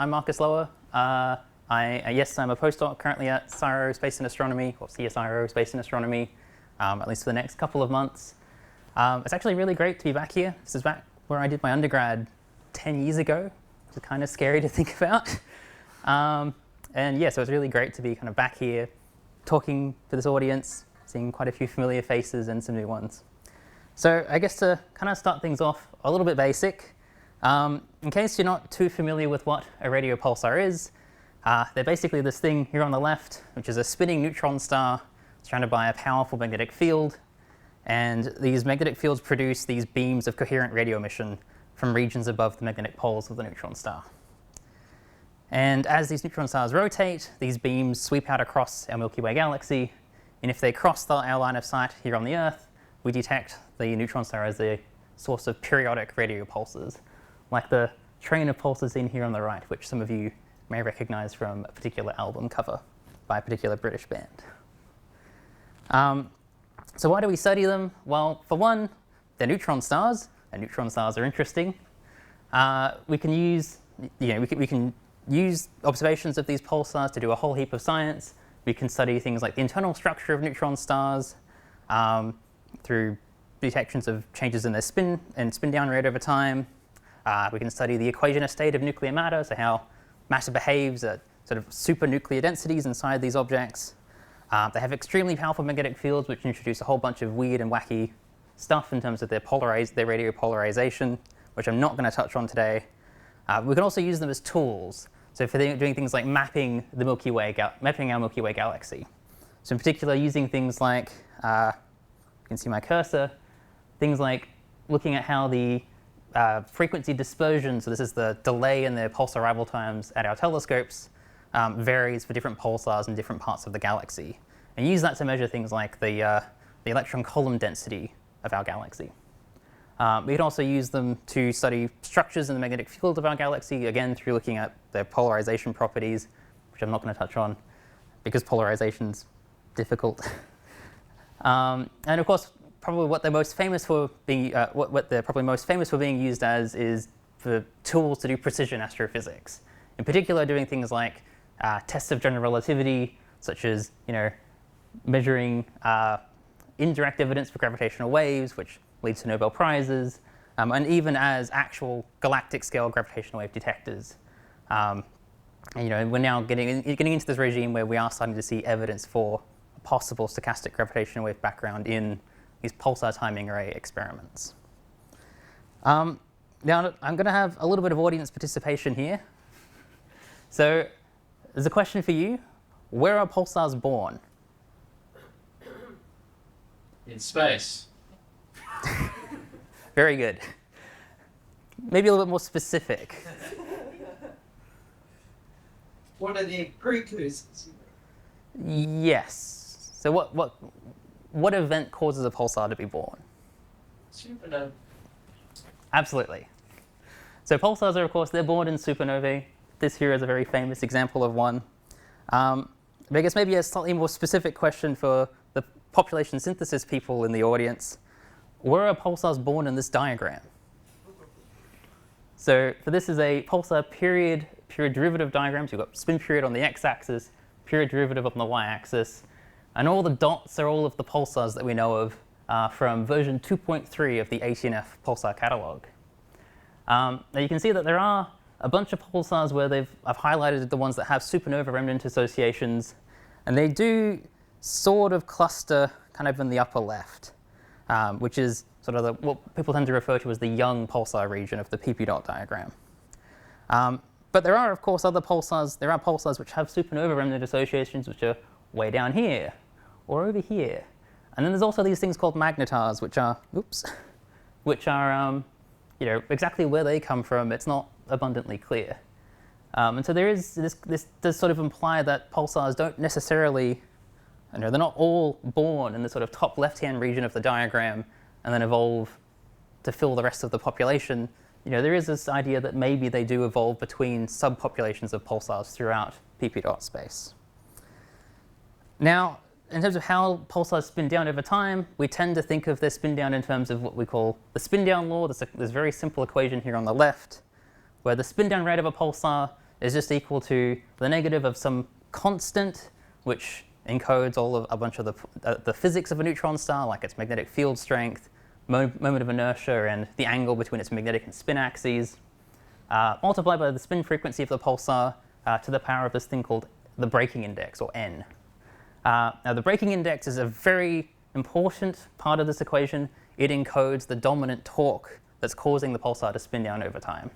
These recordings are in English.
I'm Marcus Lower. Yes, I'm a postdoc currently at CSIRO Space and Astronomy, or CSIRO Space and Astronomy, at least for the next couple of months. It's actually really great to be back here. This is back where I did my undergrad 10 years ago, which is kind of scary to think about. And yeah, so it's really great to be kind of back here, talking to this audience, seeing quite a few familiar faces and some new ones. So I guess to kind of start things off a little bit basic, in case you're not too familiar with what a radio pulsar is, they're basically this thing here on the left, which is a spinning neutron star surrounded by a powerful magnetic field. And these magnetic fields produce these beams of coherent radio emission from regions above the magnetic poles of the neutron star. And as these neutron stars rotate, these beams sweep out across our Milky Way galaxy. And if they cross our line of sight here on the Earth, we detect the neutron star as a source of periodic radio pulses, like the train of pulses in here on the right, which some of you may recognize from a particular album cover by a particular British band. So why do we study them? Well, for one, they're neutron stars, and neutron stars are interesting. We can use observations of these pulsars to do a whole heap of science. We can study things like the internal structure of neutron stars through detections of changes in their spin and spin-down rate over time. We can study the equation of state of nuclear matter, so how matter behaves at sort of supernuclear densities inside these objects. They have extremely powerful magnetic fields, which introduce a whole bunch of weird and wacky stuff in terms of their radio polarization, which I'm not going to touch on today. We can also use them as tools, so for doing things like mapping our Milky Way galaxy. So in particular, using things like, you can see my cursor, things like looking at how the frequency dispersion, so this is the delay in the pulsar arrival times at our telescopes, varies for different pulsars in different parts of the galaxy. And use that to measure things like the electron column density of our galaxy. We can also use them to study structures in the magnetic field of our galaxy, again through looking at their polarization properties, which I'm not going to touch on because polarization's difficult. And of course, probably what they're most famous for being used as is for tools to do precision astrophysics. In particular, doing things like tests of general relativity, such as measuring indirect evidence for gravitational waves, which leads to Nobel Prizes, and even as actual galactic scale gravitational wave detectors. And, we're now getting into this regime where we are starting to see evidence for a possible stochastic gravitational wave background in these pulsar timing array experiments. Now, I'm going to have a little bit of audience participation here. So there's a question for you. Where are pulsars born? In space. Very good. Maybe a little bit more specific. What are the precursors? Yes. So what event causes a pulsar to be born? Supernova. Absolutely. So pulsars are, of course, they're born in supernovae. This here is a very famous example of one. But I guess maybe a slightly more specific question for the population synthesis people in the audience. Where are pulsars born in this diagram? So for this is a pulsar period derivative diagram. So you've got spin period on the x-axis, period derivative on the y-axis. And all the dots are all of the pulsars that we know of from version 2.3 of the ATNF pulsar catalog. Now you can see that there are a bunch of pulsars where I've highlighted the ones that have supernova remnant associations. And they do sort of cluster kind of in the upper left, which is sort of what people tend to refer to as the young pulsar region of the PP dot diagram. But there are, of course, other pulsars. There are pulsars which have supernova remnant associations, which are way down here or over here. And then there's also these things called magnetars, which are exactly where they come from. It's not abundantly clear. And so there is this does sort of imply that pulsars don't necessarily, they're not all born in the sort of top left-hand region of the diagram and then evolve to fill the rest of the population. There is this idea that maybe they do evolve between subpopulations of pulsars throughout PP dot space. Now, in terms of how pulsars spin down over time, we tend to think of their spin down in terms of what we call the spin down law. There's a very simple equation here on the left, where the spin down rate of a pulsar is just equal to the negative of some constant, which encodes a bunch of the physics of a neutron star, like its magnetic field strength, moment of inertia, and the angle between its magnetic and spin axes, multiplied by the spin frequency of the pulsar to the power of this thing called the breaking index, or n. Now, the breaking index is a very important part of this equation. It encodes the dominant torque that's causing the pulsar to spin down over time.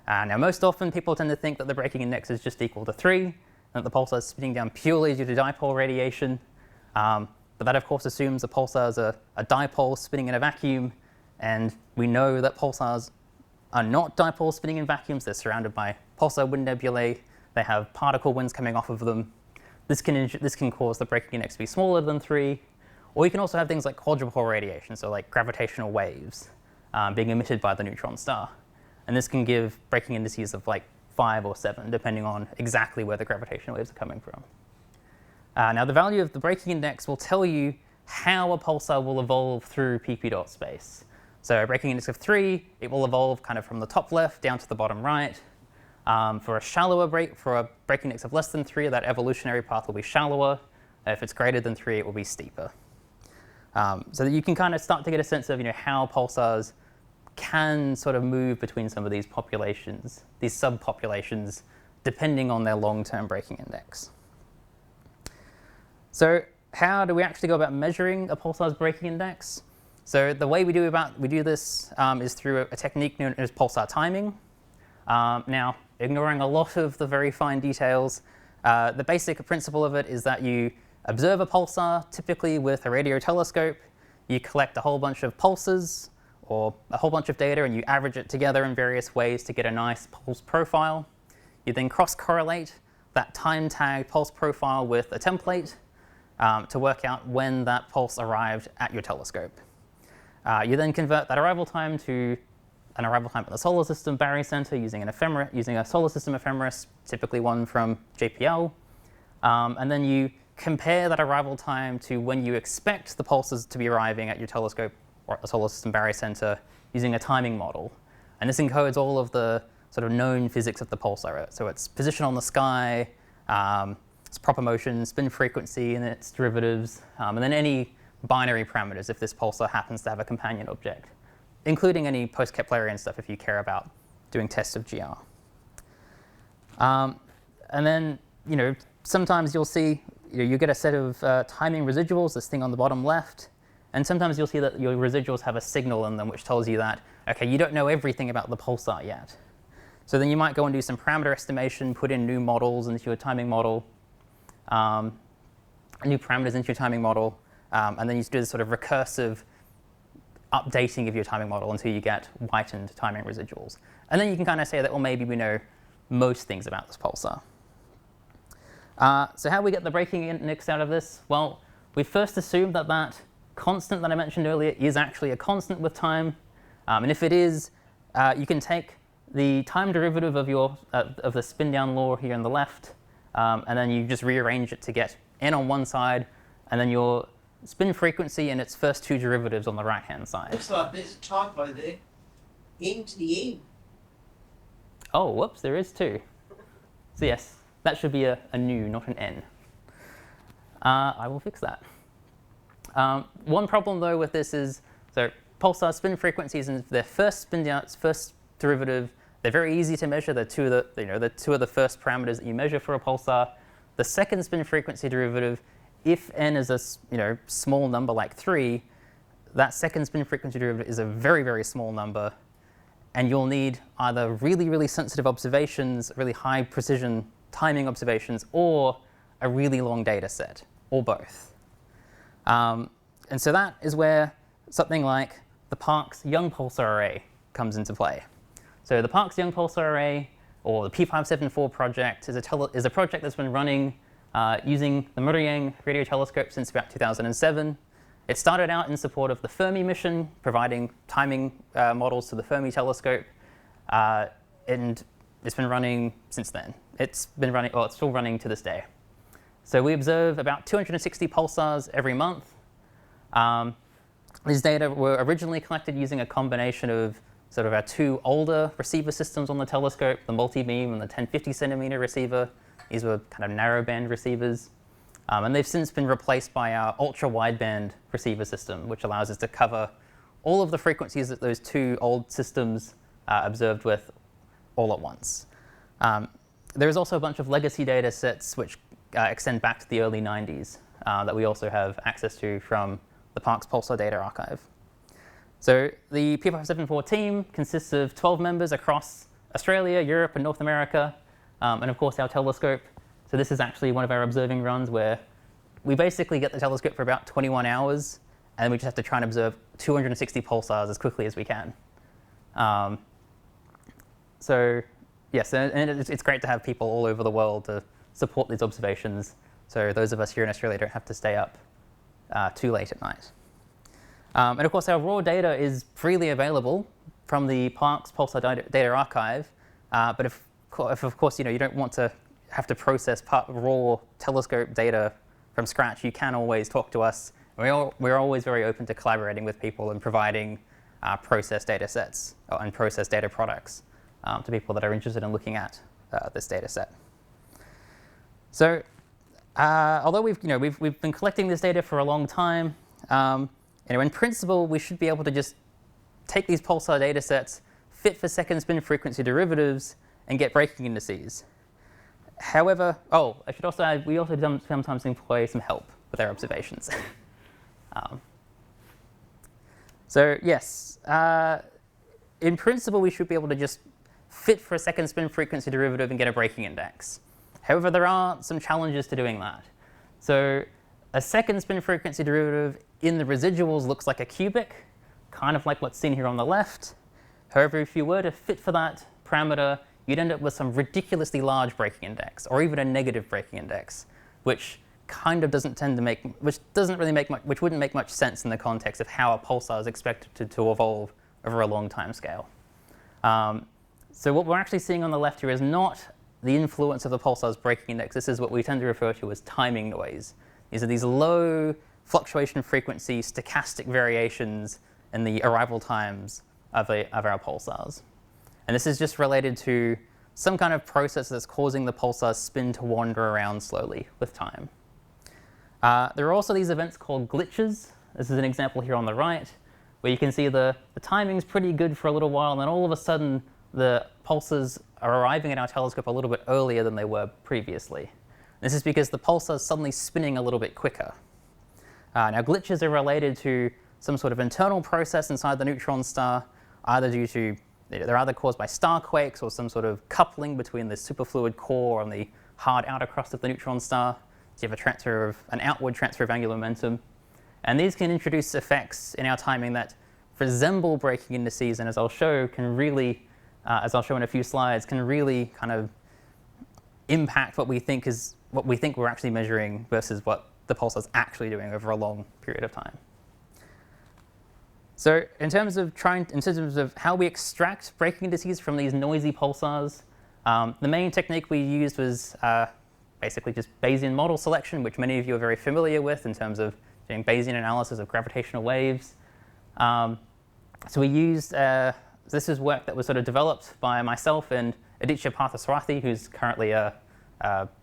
Now, most often people tend to think that the breaking index is just equal to 3, and that the pulsar is spinning down purely due to dipole radiation. But that, of course, assumes the pulsar is a dipole spinning in a vacuum, and we know that pulsars are not dipoles spinning in vacuums. They're surrounded by pulsar wind nebulae. They have particle winds coming off of them. This can cause the breaking index to be smaller than 3. Or you can also have things like quadrupole radiation, so like gravitational waves being emitted by the neutron star. And this can give breaking indices of like 5 or 7, depending on exactly where the gravitational waves are coming from. Now, the value of the breaking index will tell you how a pulsar will evolve through pp dot space. So a breaking index of 3, it will evolve kind of from the top left down to the bottom right. For a breaking index of less than 3, that evolutionary path will be shallower. If it's greater than 3, it will be steeper. So that you can kind of start to get a sense of how pulsars can sort of move between some of these populations, these subpopulations, depending on their long-term breaking index. So how do we actually go about measuring a pulsar's breaking index? So the way we do this is through a technique known as pulsar timing. Now, ignoring a lot of the very fine details, the basic principle of it is that you observe a pulsar, typically with a radio telescope. You collect a whole bunch of pulses or a whole bunch of data, and you average it together in various ways to get a nice pulse profile. You then cross-correlate that time-tagged pulse profile with a template to work out when that pulse arrived at your telescope. You then convert that arrival time to an arrival time at the solar system barycenter using a solar system ephemeris, typically one from JPL. And then you compare that arrival time to when you expect the pulses to be arriving at your telescope or at the solar system barycenter using a timing model. And this encodes all of the sort of known physics of the pulsar. So its position on the sky, its proper motion, spin frequency, and its derivatives, and then any binary parameters if this pulsar happens to have a companion object, including any post-Keplerian stuff if you care about doing tests of GR. And then, sometimes you'll see, you get a set of timing residuals, this thing on the bottom left, and sometimes you'll see that your residuals have a signal in them which tells you that, okay, you don't know everything about the pulsar yet. So then you might go and do some parameter estimation, put in new models into your timing model, new parameters into your timing model, and then you do this sort of recursive updating of your timing model until you get whitened timing residuals. And then you can kind of say that, well, maybe we know most things about this pulsar. So how do we get the breaking index out of this? Well, we first assume that that constant that I mentioned earlier is actually a constant with time. And if it is, you can take the time derivative of the spin down law here on the left, and then you just rearrange it to get n on one side, and then your spin frequency and its first 2 derivatives on the right-hand side. Looks like there's a typo there. N to the N. Oh, whoops, there is 2. So yes, that should be a nu, not an n. I will fix that. One problem, though, with this is, so pulsar spin frequencies and their first derivative, they're very easy to measure. They're two of the first parameters that you measure for a pulsar. The second spin frequency derivative, if n is a small number like 3, that second spin frequency derivative is a very, very small number, and you'll need either really, really sensitive observations, really high precision timing observations, or a really long data set, or both. And so that is where something like the Parkes-Young pulsar array comes into play. So the Parkes-Young pulsar array, or the P574 project, is a project that's been running using the Murriyang radio telescope since about 2007. It started out in support of the Fermi mission, providing timing models to the Fermi telescope, and it's been running since then. It's still running to this day. So we observe about 260 pulsars every month. These data were originally collected using a combination of sort of our two older receiver systems on the telescope, the multi-beam and the 1050 centimeter receiver. These were kind of narrowband receivers. And they've since been replaced by our ultra-wideband receiver system, which allows us to cover all of the frequencies that those two old systems observed with all at once. There is also a bunch of legacy data sets which extend back to the early 90s that we also have access to from the Parkes Pulsar Data Archive. So the P574 team consists of 12 members across Australia, Europe, and North America, and of course our telescope. So this is actually one of our observing runs where we basically get the telescope for about 21 hours, and we just have to try and observe 260 pulsars as quickly as we can. So yes, and it's great to have people all over the world to support these observations. So those of us here in Australia don't have to stay up too late at night. And of course, our raw data is freely available from the Parkes Pulsar Data Archive. But if of course, you don't want to have to process raw telescope data from scratch, you can always talk to us. We're always very open to collaborating with people and providing process data sets and process data products to people that are interested in looking at this data set. So although we've been collecting this data for a long time, in principle, we should be able to just take these pulsar data sets, fit for second spin frequency derivatives, and get breaking indices. However, I should also add, we also sometimes employ some help with our observations. So yes, in principle, we should be able to just fit for a second spin frequency derivative and get a breaking index. However, there are some challenges to doing that. So a second spin frequency derivative in the residuals looks like a cubic, kind of like what's seen here on the left. However, if you were to fit for that parameter, you'd end up with some ridiculously large breaking index, or even a negative breaking index, which kind of doesn't tend to make, which wouldn't make much sense in the context of how a pulsar is expected to evolve over a long time scale. So what we're actually seeing on the left here is not the influence of the pulsar's breaking index. This is what we tend to refer to as timing noise. These are these low fluctuation frequency stochastic variations in the arrival times of our pulsars. And this is just related to some kind of process that's causing the pulsar's spin to wander around slowly with time. There are also these events called glitches. This is an example here on the right, where you can see the timing's pretty good for a little while, and then all of a sudden the pulsars are arriving at our telescope a little bit earlier than they were previously. This is because the pulsar is suddenly spinning a little bit quicker. Now glitches are related to some sort of internal process inside the neutron star, they're either caused by star quakes or some sort of coupling between the superfluid core and the hard outer crust of the neutron star. So you have an outward transfer of angular momentum. And these can introduce effects in our timing that resemble breaking indices, and as I'll show, can really, as I'll show in a few slides, can really kind of impact what we think we're actually measuring versus what the pulsar is actually doing over a long period of time. So in terms of how we extract breaking indices from these noisy pulsars, the main technique we used was basically just Bayesian model selection, which many of you are very familiar with in terms of doing Bayesian analysis of gravitational waves. So we used, this is work that was sort of developed by myself and Aditya Parthasarathi, who's currently a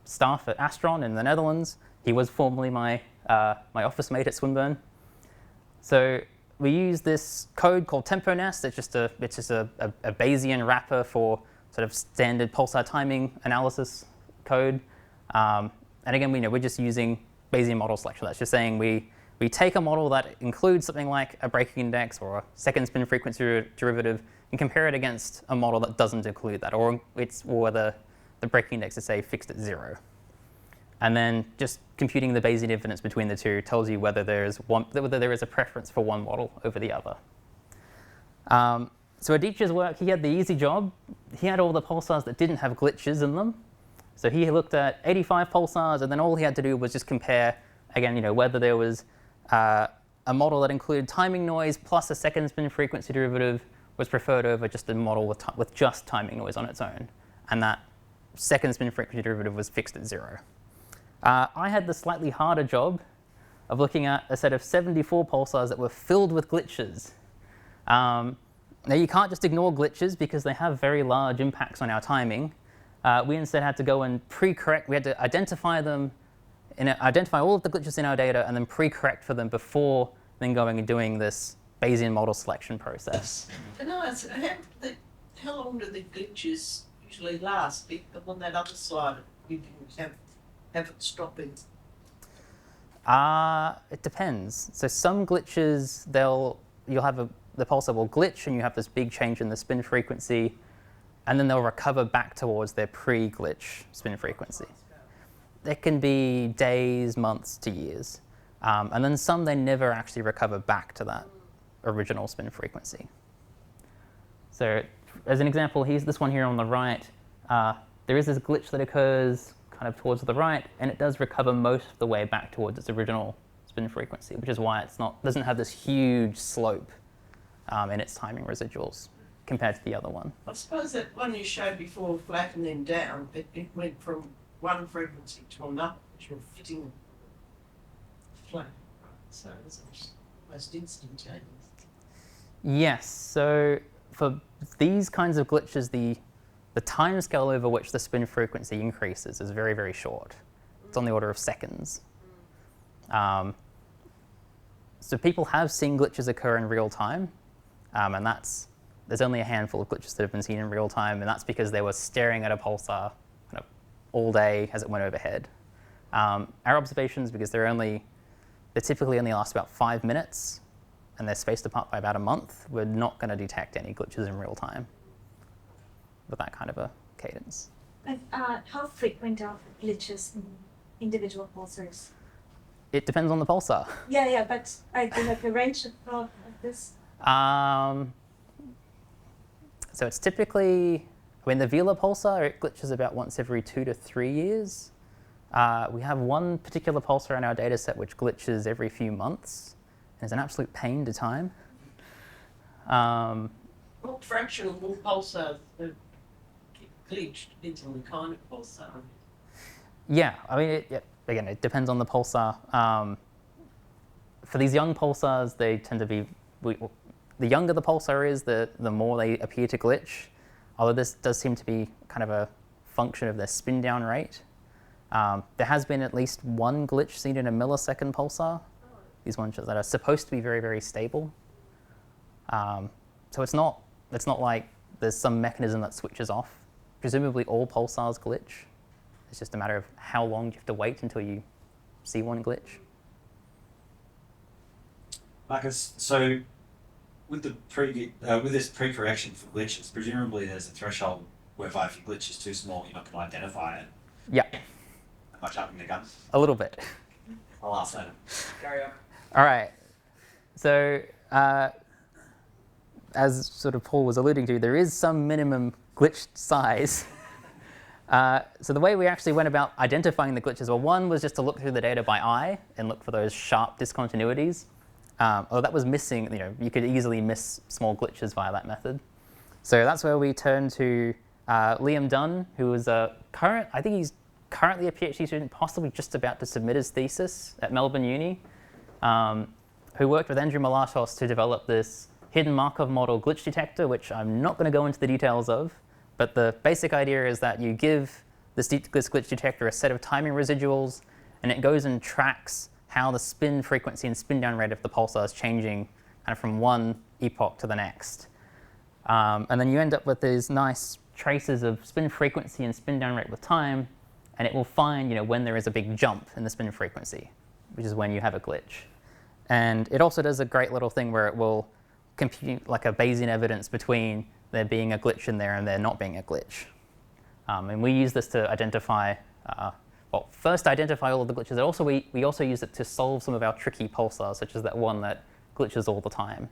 staff at Astron in the Netherlands. He was formerly my office mate at Swinburne. So we use this code called TempoNest. It's just a Bayesian wrapper for sort of standard pulsar timing analysis code. And again, we're just using Bayesian model selection. That's just saying we take a model that includes something like a breaking index or a second spin frequency derivative and compare it against a model that doesn't include that, or the breaking index is, say, fixed at 0. And then just computing the Bayesian difference between the two tells you whether there is a preference for one model over the other. So Aditya's work, he had the easy job. He had all the pulsars that didn't have glitches in them. So he looked at 85 pulsars, and then all he had to do was just compare, again, whether there was a model that included timing noise plus a second spin frequency derivative was preferred over just a model with just timing noise on its own. And that second spin frequency derivative was fixed at 0. I had the slightly harder job of looking at a set of 74 pulsars that were filled with glitches. Now, you can't just ignore glitches because they have very large impacts on our timing. We instead had to go and pre-correct. We had to identify them, identify all of the glitches in our data, and then pre-correct for them before then going and doing this Bayesian model selection process. And I ask, how long do the glitches usually last? On that other slide, you can have it stopping. It depends. So some glitches, you'll have the pulsar will glitch and you have this big change in the spin frequency, and then they'll recover back towards their pre-glitch spin frequency. It can be days, months to years. And then some, they never actually recover back to that original spin frequency. So as an example, here's this one here on the right. There is this glitch that occurs kind of towards the right, and it does recover most of the way back towards its original spin frequency, which is why it doesn't have this huge slope in its timing residuals compared to the other one. I suppose that one you showed before, flattening down, it went from one frequency to another, which you're fitting flat. So it's almost instantaneous. Yes, so for these kinds of glitches, the time scale over which the spin frequency increases is very, very short. It's on the order of seconds. So people have seen glitches occur in real time, and there's only a handful of glitches that have been seen in real time, and that's because they were staring at a pulsar kind of all day as it went overhead. Our observations, because they typically only last about 5 minutes, and they're spaced apart by about a month, we're not going to detect any glitches in real time with that kind of a cadence. And how frequent are glitches in individual pulsars? It depends on the pulsar. Yeah, but I do like a range of this. So it's typically, the Vela pulsar, it glitches about once every 2 to 3 years. We have one particular pulsar in our data set which glitches every few months, and is an absolute pain to time. What fraction of all pulsars are glitched into the kind of pulsar? Yeah, again, it depends on the pulsar. For these young pulsars, they tend to be, the younger the pulsar is, the more they appear to glitch, although this does seem to be kind of a function of their spin down rate. There has been at least one glitch seen in a millisecond pulsar, these ones that are supposed to be very, very stable. So it's not like there's some mechanism that switches off. Presumably all pulsars glitch. It's just a matter of how long you have to wait until you see one glitch. Marcus, so with this pre-correction for glitches, presumably there's a threshold whereby if your glitch is too small, you're not going to identify it. Yeah. Am I jumping the gun? A little bit. I'll ask that. Carry on. All right. So as sort of Paul was alluding to, there is some minimum glitch size. So the way we actually went about identifying the glitches, well, one was just to look through the data by eye and look for those sharp discontinuities. Although that was missing, you could easily miss small glitches via that method. So that's where we turned to Liam Dunn, who is I think he's currently a PhD student, possibly just about to submit his thesis at Melbourne Uni, who worked with Andrew Malatos to develop this hidden Markov model glitch detector, which I'm not going to go into the details of. But the basic idea is that you give this glitch detector a set of timing residuals, and it goes and tracks how the spin frequency and spin down rate of the pulsar is changing kind of from one epoch to the next. And then you end up with these nice traces of spin frequency and spin down rate with time, and it will find when there is a big jump in the spin frequency, which is when you have a glitch. And it also does a great little thing where it will compute like a Bayesian evidence between there being a glitch in there and there not being a glitch. And we use this to identify, first identify all of the glitches, and also we also use it to solve some of our tricky pulsars, such as that one that glitches all the time.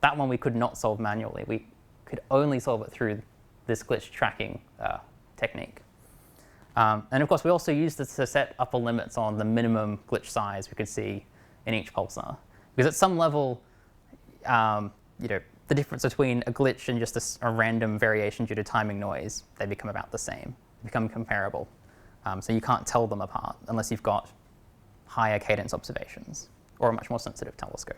That one we could not solve manually. We could only solve it through this glitch tracking technique. And of course, we also use this to set upper limits on the minimum glitch size we could see in each pulsar. Because at some level, the difference between a glitch and just a random variation due to timing noise, they become about the same, become comparable. So you can't tell them apart unless you've got higher cadence observations or a much more sensitive telescope.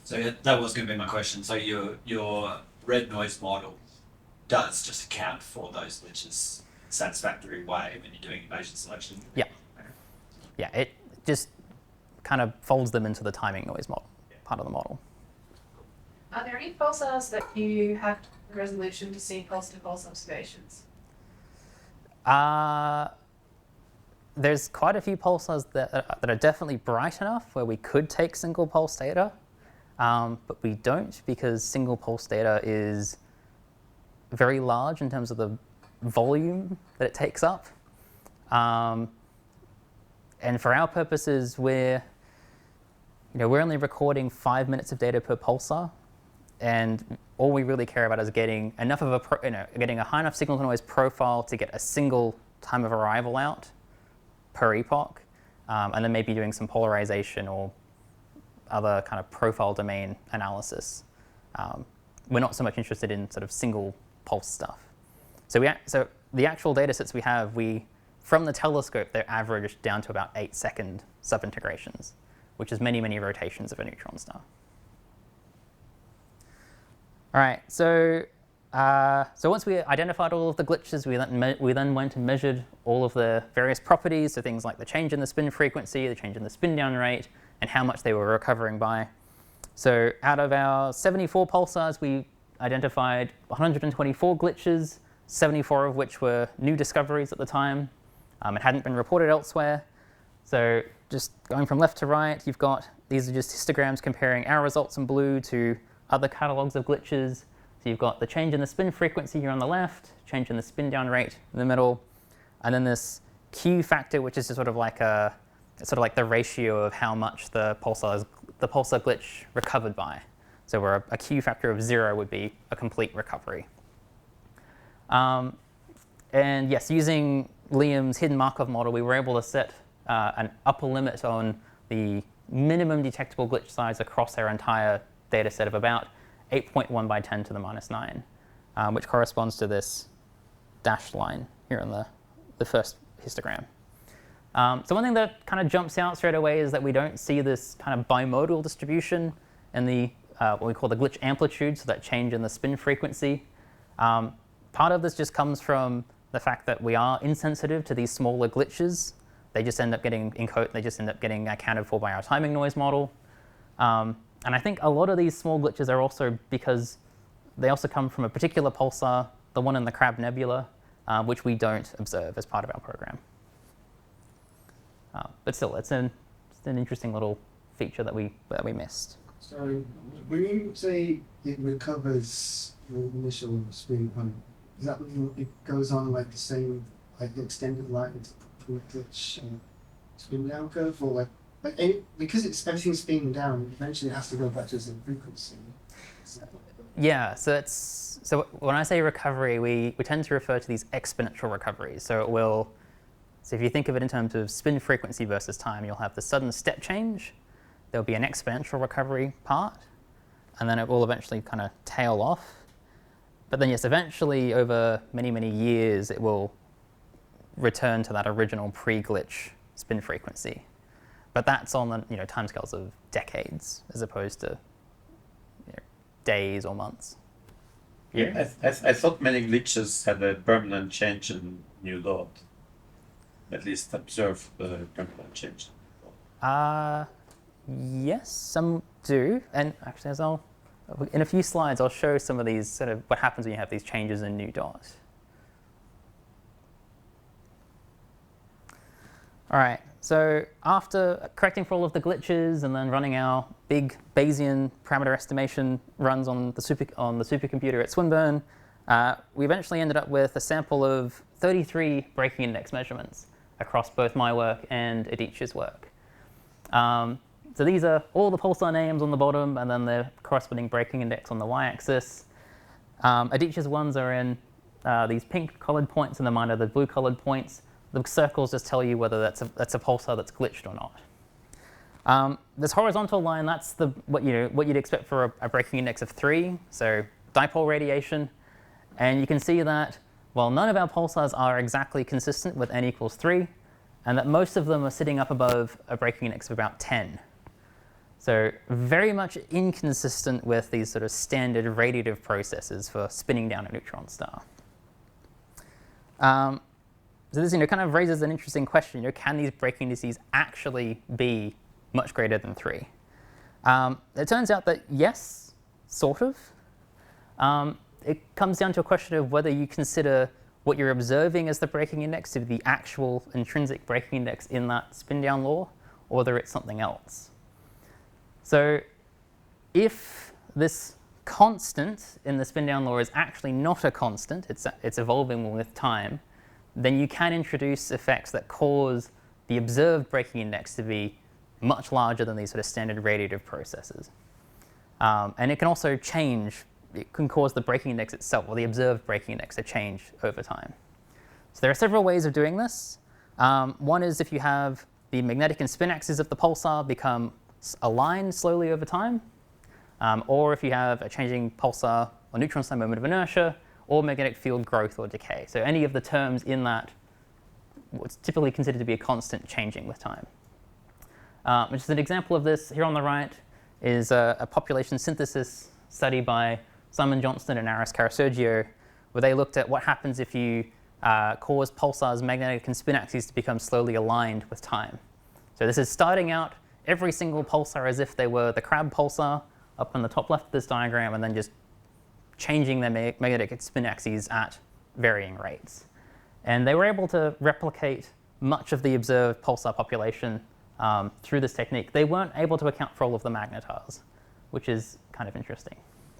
So that was going to be my question. So your red noise model does just account for those glitches in a satisfactory way when you're doing equation selection. Yeah. Yeah, it just kind of folds them into the timing noise model, part of the model. Are there any pulsars that you have resolution to see pulse-to-pulse observations? There's quite a few pulsars that are definitely bright enough where we could take single pulse data, but we don't because single pulse data is very large in terms of the volume that it takes up. And for our purposes, we're only recording 5 minutes of data per pulsar, and all we really care about is getting enough of getting a high enough signal to noise profile to get a single time of arrival out per epoch, and then maybe doing some polarization or other kind of profile domain analysis. We're not so much interested in sort of single pulse stuff. So the actual data sets we have, from the telescope, they're averaged down to about 8-second subintegrations, which is many, many rotations of a neutron star. All right, so once we identified all of the glitches, we then went and measured all of the various properties, so things like the change in the spin frequency, the change in the spin down rate, and how much they were recovering by. So out of our 74 pulsars, we identified 124 glitches, 74 of which were new discoveries at the time. It hadn't been reported elsewhere. So just going from left to right, you've got, these are just histograms comparing our results in blue to other catalogs of glitches. So you've got the change in the spin frequency here on the left, change in the spin down rate in the middle, and then this Q factor, which is just sort of like the ratio of how much the pulsar glitch recovered by. So where a Q factor of 0 would be a complete recovery. And yes, using Liam's hidden Markov model, we were able to set an upper limit on the minimum detectable glitch size across our entire data set of about 8.1 by 10 to the minus 9, which corresponds to this dashed line here in the first histogram. So one thing that kind of jumps out straight away is that we don't see this kind of bimodal distribution in the what we call the glitch amplitude, so that change in the spin frequency. Part of this just comes from the fact that we are insensitive to these smaller glitches. They just end up getting accounted for by our timing noise model. And I think a lot of these small glitches are also because they also come from a particular pulsar, the one in the Crab Nebula, which we don't observe as part of our program. But still, it's an interesting little feature that we missed. So when you say it recovers your initial spin point, does that mean it goes on like the same, like the extended line to glitch spin down curve, or because everything's spinning down, eventually it has to go back to the same frequency? Yeah, so when I say recovery, we tend to refer to these exponential recoveries. So if you think of it in terms of spin frequency versus time, you'll have the sudden step change. There'll be an exponential recovery part, and then it will eventually kind of tail off. But then yes, eventually over many, many years, it will return to that original pre-glitch spin frequency. But that's on the timescales of decades as opposed to days or months. Yeah, I thought many glitches had a permanent change in new dot. At least observe the permanent change. Yes, some do. And actually, in a few slides, I'll show some of these sort of what happens when you have these changes in new dot. All right, so after correcting for all of the glitches and then running our big Bayesian parameter estimation runs on the supercomputer at Swinburne, we eventually ended up with a sample of 33 breaking index measurements across both my work and Aditya's work. So these are all the pulsar names on the bottom and then the corresponding breaking index on the y-axis. Aditya's ones are in these pink colored points and then mine are the blue colored points. The circles just tell you whether that's a pulsar that's glitched or not. This horizontal line, that's what you'd expect for a breaking index of 3, so dipole radiation. And you can see that while none of our pulsars are exactly consistent with n equals 3, and that most of them are sitting up above a breaking index of about 10. So very much inconsistent with these sort of standard radiative processes for spinning down a neutron star. So this kind of raises an interesting question. Can these breaking indices actually be much greater than 3? It turns out that yes, sort of. It comes down to a question of whether you consider what you're observing as the breaking index to be the actual intrinsic breaking index in that spin down law, or whether it's something else. So if this constant in the spin down law is actually not a constant, it's evolving with time, then you can introduce effects that cause the observed breaking index to be much larger than these sort of standard radiative processes. And it can also change. It can cause the breaking index itself, or the observed breaking index, to change over time. So there are several ways of doing this. One is if you have the magnetic and spin axes of the pulsar become aligned slowly over time, or if you have a changing pulsar or neutron star moment of inertia, or magnetic field growth or decay. So any of the terms in that, what's typically considered to be a constant, changing with time. Which is an example of this here on the right is a population synthesis study by Simon Johnston and Aris Karasergio, where they looked at what happens if you cause pulsars' magnetic and spin axes to become slowly aligned with time. So this is starting out every single pulsar as if they were the crab pulsar up on the top left of this diagram, and then just changing their magnetic and spin axes at varying rates. And they were able to replicate much of the observed pulsar population through this technique. They weren't able to account for all of the magnetars, which is kind of interesting.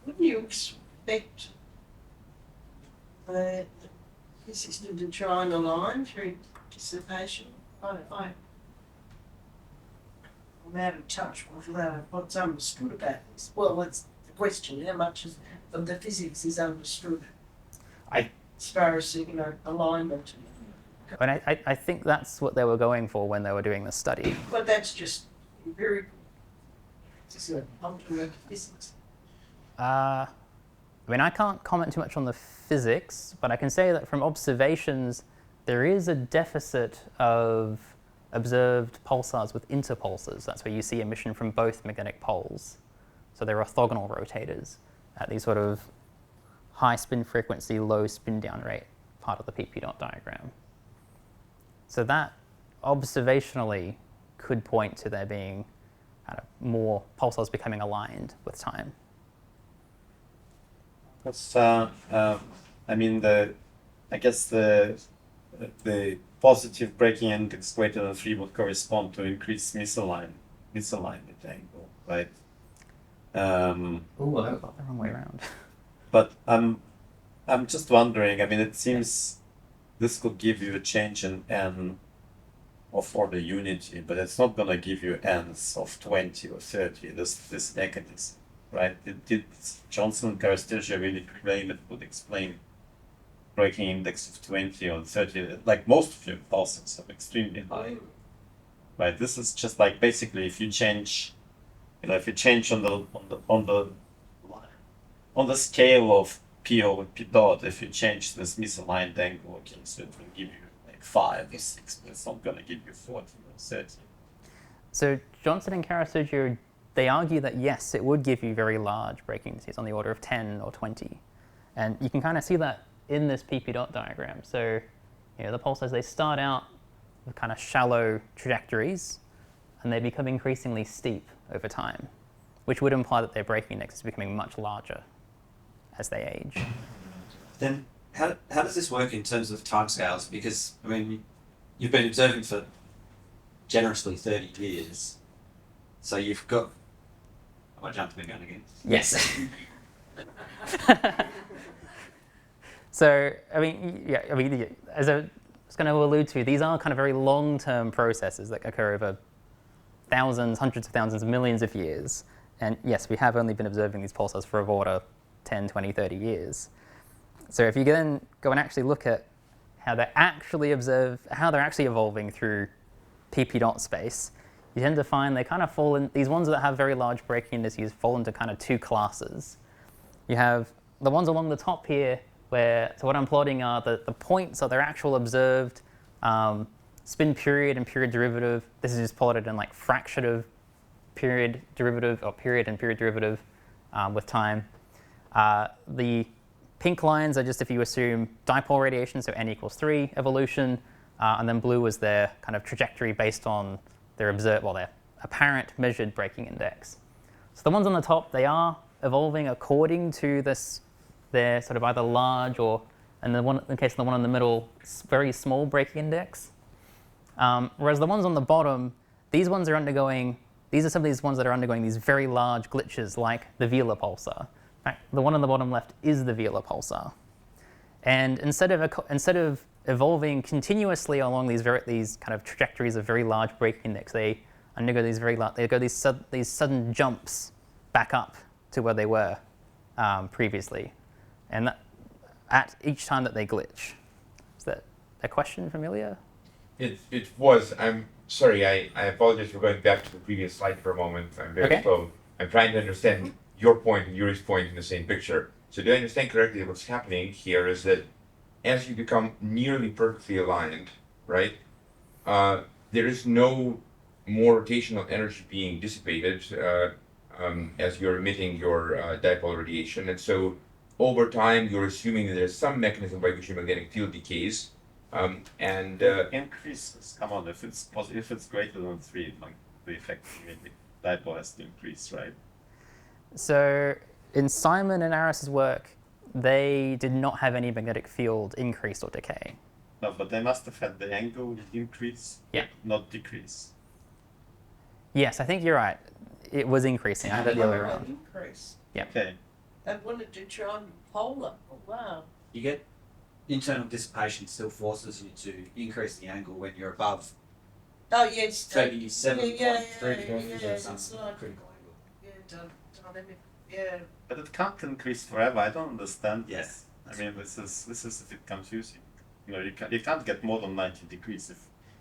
Wouldn't you expect the system to try and align through dissipation? I'm out of touch with what's understood about this. Well, it's the question, how much of the physics is understood as far as, alignment. And I think that's what they were going for when they were doing this study. But that's just empirical. It's just ultimate physics. I can't comment too much on the physics, but I can say that from observations, there is a deficit of observed pulsars with interpulsars. That's where you see emission from both magnetic poles. So they're orthogonal rotators at these sort of high spin frequency, low spin down rate part of the PP dot diagram. So that observationally could point to there being kind of more pulsars becoming aligned with time. Because I guess the positive breaking index greater than 3 would correspond to increased misalignment angle, right? Oh, I got the wrong way around. But I'm just wondering. It seems this could give you a change in n of order unity, but it's not going to give you n's of 20 or 30. This mechanism, right? Did Johnson and Karastergia really claim it would explain breaking index of 20 or 30? Like most of your pulsars are extremely high, right? This is just like basically if you change, if you change on the scale of PO and P dot, if you change this misaligned angle, okay, so it will give you like 5 or 6, but it's not going to give you 40 or 30. So Johnson and Karasergio, they argue that yes, it would give you very large breaking indices on the order of 10 or 20. And you can kind of see that in this PP dot diagram. So the pulsars, they start out with kind of shallow trajectories, and they become increasingly steep over time, which would imply that their breaking index is becoming much larger as they age. Then how does this work in terms of timescales? Because, you've been observing for generously 30 years, so you've got... Am I jumping the gun again? Yes. So, as I was going to allude to, these are kind of very long-term processes that occur over thousands, hundreds of thousands, millions of years. And yes, we have only been observing these pulsars for over order 10, 20, 30 years. So if you then go and actually look at how they're actually evolving through PP dot space, you tend to find they kind of fall in, these ones that have very large breaking indices fall into kind of two classes. You have the ones along the top here where, so what I'm plotting are the points are their actual observed spin period and period derivative. This is just plotted in like fraction of period derivative, or period and period derivative with time. The pink lines are just if you assume dipole radiation, so n equals 3 evolution, and then blue is their kind of trajectory based on their their apparent measured breaking index. So the ones on the top, they are evolving according to this, their sort of either large or, and the one in the case of the one in the middle, very small breaking index. Whereas the ones on the bottom, these ones are undergoing, these are some of these ones that are undergoing these very large glitches like the velar pulsar. In fact, the one on the bottom left is the velar pulsar. And instead of evolving continuously along these kind of trajectories of very large breaking index, they undergo these sudden jumps back up to where they were previously, and that, at each time that they glitch. Is that a question familiar? It was. I'm sorry. I apologize for going back to the previous slide for a moment. I'm very slow. I'm trying to understand your point and Yuri's point in the same picture. So do I understand correctly that what's happening here is that as you become nearly perfectly aligned, right, there is no more rotational energy being dissipated as you're emitting your dipole radiation. And so over time, you're assuming that there's some mechanism by which your magnetic field decays. Increases. Come on, if it's greater than 3, like the effect dipole has to increase, right? So in Simon and Aris's work, they did not have any magnetic field increase or decay. No, but they must have had the angle increase, not decrease. Yes, I think you're right. It was increasing. I had it the other way around. Increase. Yeah. Okay. They wanted to try and polar. Oh, wow. You get internal dissipation still forces you to increase the angle when you're above Oh, yes. 37.3 yeah, some it's like, critical angle. yeah, dynamic, yeah. But it can't increase forever. I don't understand. Yes. I mean, this is a bit confusing. You know, you can't get more than 90 degrees.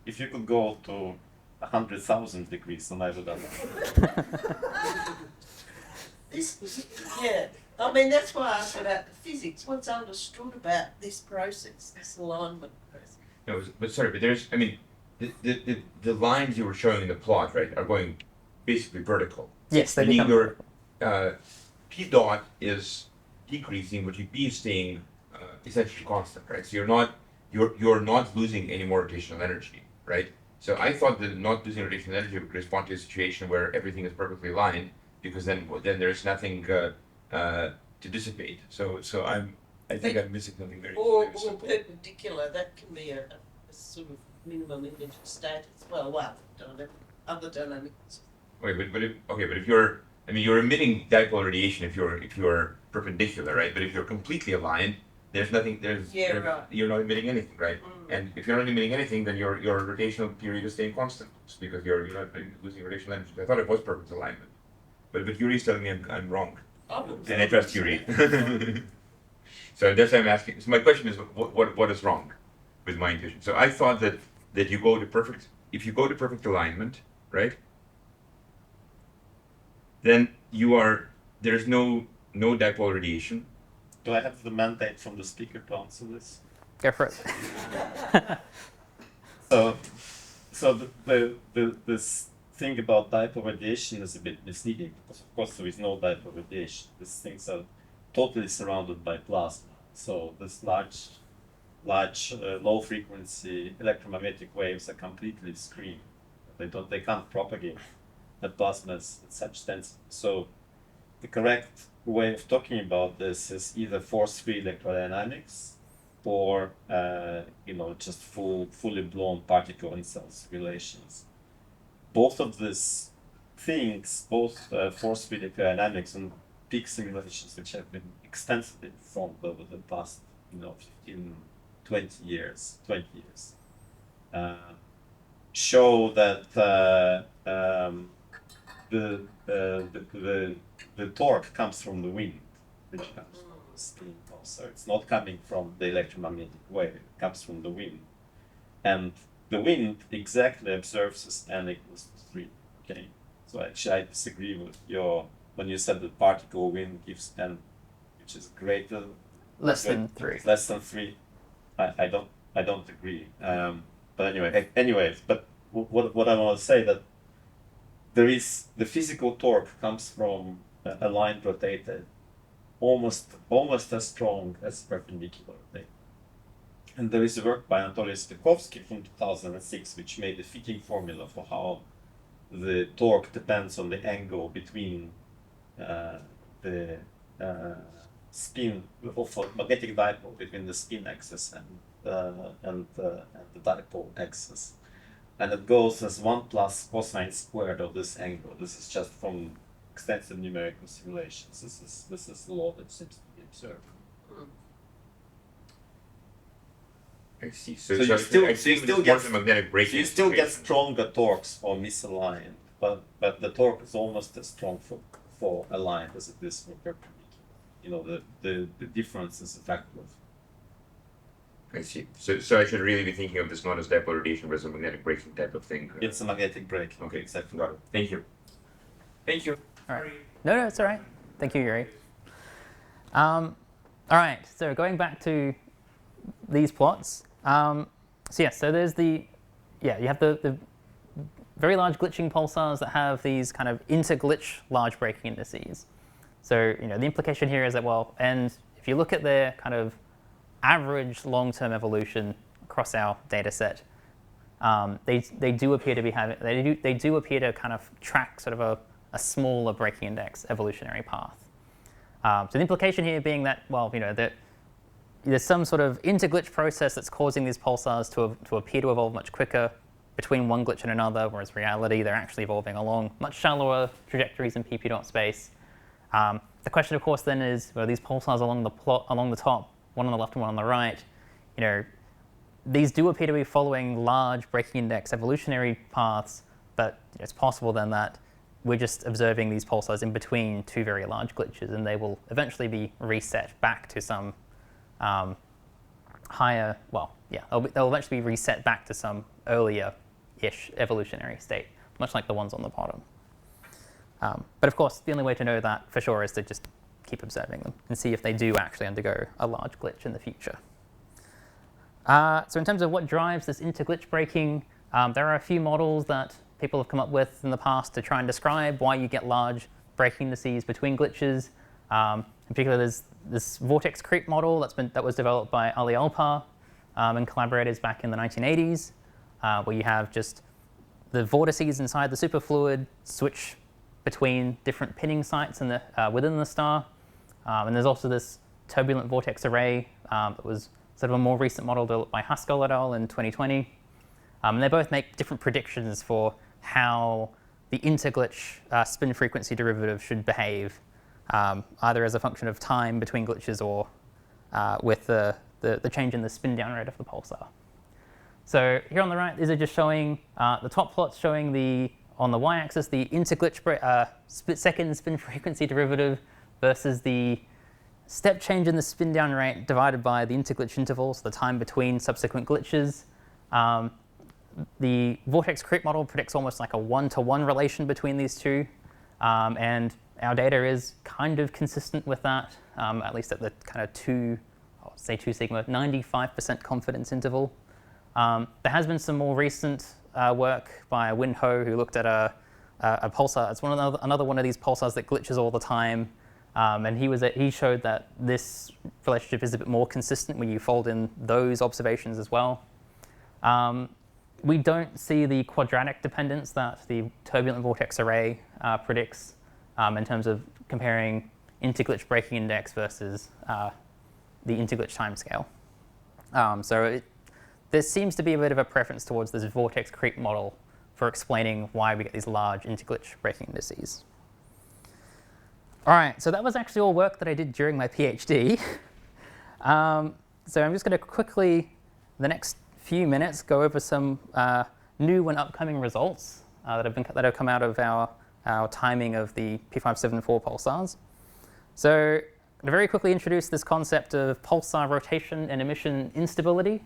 If you could go to 100,000 degrees, then I would have. Yeah. I mean, that's why I asked about the physics. What's understood about this process, this alignment process? No, but sorry, but there's, I mean, the lines you were showing in the plot, right, are going basically vertical. Yes, they Meaning become your P dot is decreasing, but your P is staying essentially constant, right? So you're not losing any more rotational energy, right? So I thought that not losing rotational energy would correspond to a situation where everything is perfectly aligned, because then there's nothing to dissipate. So I think I'm missing something very simple. Perpendicular, that can be a sort of minimum energy state as well. Well, other dynamics. Wait, but if you're, I mean, you're emitting dipole radiation if you're perpendicular, right? But if you're completely aligned, there's nothing. Right. You're not emitting anything, right? And if you're not emitting anything, then your rotational period is staying constant because you're not losing rotational energy. I thought it was perfect alignment, but Yuri's telling me I'm wrong, and I trust Yuri. So that's why I'm asking. So my question is, what is wrong with my intuition? So I thought that you go to perfect. If you go to perfect alignment, right? Then there's no dipole radiation. Do I have the mandate from the speaker to answer this? Go for it. So this thing about dipole radiation is a bit misleading because of course there is no dipole radiation. These things are totally surrounded by plasma. So this large low frequency electromagnetic waves are completely screened. They can't propagate the plasma at such density. So the correct way of talking about this is either force-free electrodynamics or just fully blown particle and cells relations. Both of these things, both force-free electrodynamics and peak simulations, which have been extensively performed over the past 20 years, show that the torque comes from the wind, which comes from the spin pulsar. It's not coming from the electromagnetic wave, it comes from the wind. And the wind exactly observes as n equals 3. Okay. So actually I disagree with when you said that particle wind gives n, which is greater Less than 3. Less than 3. I don't agree. But anyways, but what I want to say that there is the physical torque comes from a line rotated almost as strong as perpendicular rotated. And there is a work by Anatoly Stekovsky from 2006 which made a fitting formula for how the torque depends on the angle between the spin of a magnetic dipole between the spin axis and the dipole axis. And it goes as 1 plus cosine squared of this angle. This is just from extensive numerical simulations. This is the law that seems to be observed. I see. So you still get magnetic braking. you still get stronger torques for misaligned, but the torque is almost as strong for aligned as it is for perpendicular. You know, the difference is a factor of. I see. So I should really be thinking of this not as dipole radiation, but as a magnetic braking type of thing. It's a magnetic braking. Okay, exactly. got it. Thank you. Thank you. All right. No, it's all right. Thank you, Yuri. All right. So going back to these plots. So there's you have the very large glitching pulsars that have these kind of interglitch large braking indices. So the implication here is that and if you look at their kind of average long-term evolution across our data set, they do appear to be they do appear to kind of track sort of a smaller braking index evolutionary path. So the implication here being that that there's some sort of interglitch process that's causing these pulsars to appear to evolve much quicker between one glitch and another, whereas in reality they're actually evolving along much shallower trajectories in pp dot space. The question, of course, then is these pulsars along the top, one on the left and one on the right. These do appear to be following large braking index evolutionary paths, but it's possible then that we're just observing these pulsars in between two very large glitches, and they will eventually be reset back to some higher. They'll eventually be reset back to some earlier-ish evolutionary state, much like the ones on the bottom. But of course, the only way to know that for sure is to just keep observing them and see if they do actually undergo a large glitch in the future. So in terms of what drives this interglitch braking, there are a few models that people have come up with in the past to try and describe why you get large braking indices between glitches. In particular, there's this vortex creep model that was developed by Ali Alpar and collaborators back in the 1980s, where you have just the vortices inside the superfluid switch between different pinning sites within the star. And there's also this turbulent vortex array that was sort of a more recent model developed by Haskell et al. In 2020. And they both make different predictions for how the interglitch spin frequency derivative should behave, either as a function of time between glitches or with the change in the spin down rate of the pulsar. So here on the right, these are just showing the top plots showing on the y-axis the interglitch split-second spin frequency derivative versus the step change in the spin down rate divided by the interglitch interval, so the time between subsequent glitches. The vortex creep model predicts almost like a 1-to-1 relation between these two, and our data is kind of consistent with that, at least at the kind of 2 sigma, 95% confidence interval. There has been some more recent work by Win Ho, who looked at a pulsar. It's another one of these pulsars that glitches all the time, and he showed that this relationship is a bit more consistent when you fold in those observations as well. We don't see the quadratic dependence that the turbulent vortex array predicts in terms of comparing interglitch braking index versus the interglitch timescale. There seems to be a bit of a preference towards this vortex creep model for explaining why we get these large interglitch braking indices. All right, so that was actually all work that I did during my PhD. So I'm just going to quickly, the next few minutes, go over some new and upcoming results that have come out of our timing of the P574 pulsars. So I'm going to very quickly introduce this concept of pulsar rotation and emission instability.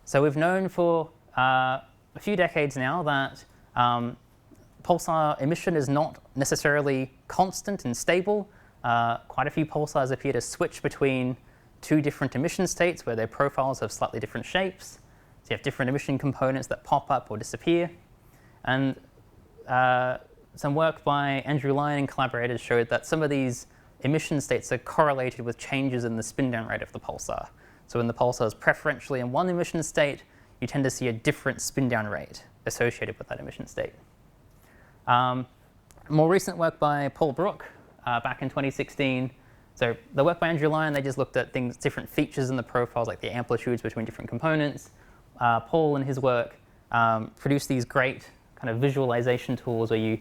So we've known for a few decades now that pulsar emission is not necessarily constant and stable. Quite a few pulsars appear to switch between two different emission states where their profiles have slightly different shapes. So you have different emission components that pop up or disappear. And some work by Andrew Lyon and collaborators showed that some of these emission states are correlated with changes in the spin down rate of the pulsar. So when the pulsar is preferentially in one emission state, you tend to see a different spin down rate associated with that emission state. More recent work by Paul Brook back in 2016. So the work by Andrew Lyon, they just looked at things, different features in the profiles, like the amplitudes between different components. Paul and his work produced these great kind of visualization tools where you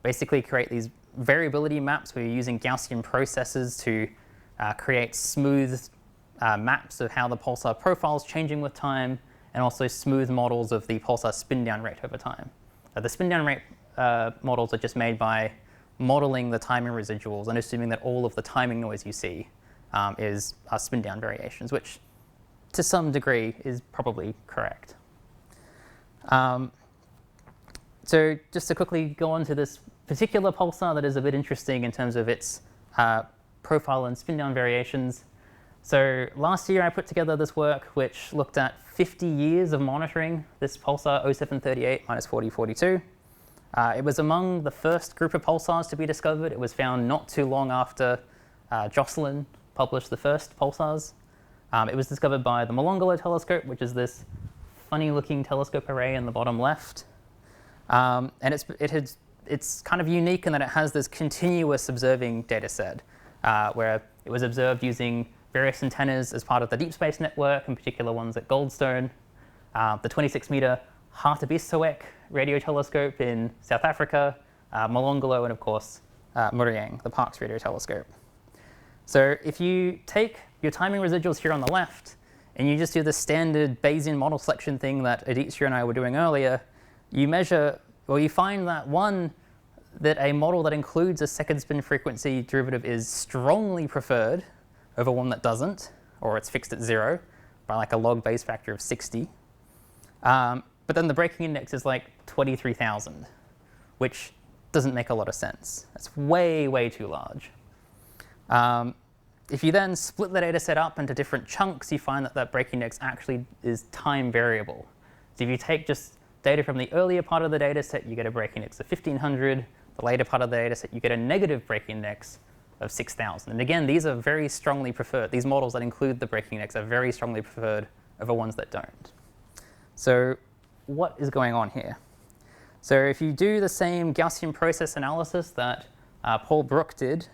basically create these variability maps where you're using Gaussian processes to create smooth maps of how the pulsar profile is changing with time, and also smooth models of the pulsar spin down rate over time. The spin down rate models are just made by modeling the timing residuals and assuming that all of the timing noise you see are spin down variations, which to some degree is probably correct. So just to quickly go on to this particular pulsar that is a bit interesting in terms of its profile and spin down variations. So last year I put together this work which looked at 50 years of monitoring this pulsar 0738 minus 4042. It was among the first group of pulsars to be discovered. It was found not too long after Jocelyn published the first pulsars. It was discovered by the Murriyang telescope, which is this funny-looking telescope array in the bottom left. And it's kind of unique in that it has this continuous observing data set, where it was observed using various antennas as part of the Deep Space Network, in particular ones at Goldstone, the 26-meter Hartebeestowek radio telescope in South Africa, Molonglo, and of course Murriyang, the Parkes radio telescope. So if you take your timing residuals here on the left, and you just do the standard Bayesian model selection thing that Aditya and I were doing earlier, you measure, well, you find that that a model that includes a second spin frequency derivative is strongly preferred over one that doesn't, or it's fixed at 0 by like a log base factor of 60. But then the breaking index is like 23,000, which doesn't make a lot of sense. That's way, way too large. If you then split the data set up into different chunks, you find that that breaking index actually is time variable. So if you take just data from the earlier part of the data set, you get a breaking index of 1,500. The later part of the data set, you get a negative breaking index of 6,000. And again, these are very strongly preferred. These models that include the breaking index are very strongly preferred over ones that don't. So what is going on here? So if you do the same Gaussian process analysis that Paul Brook did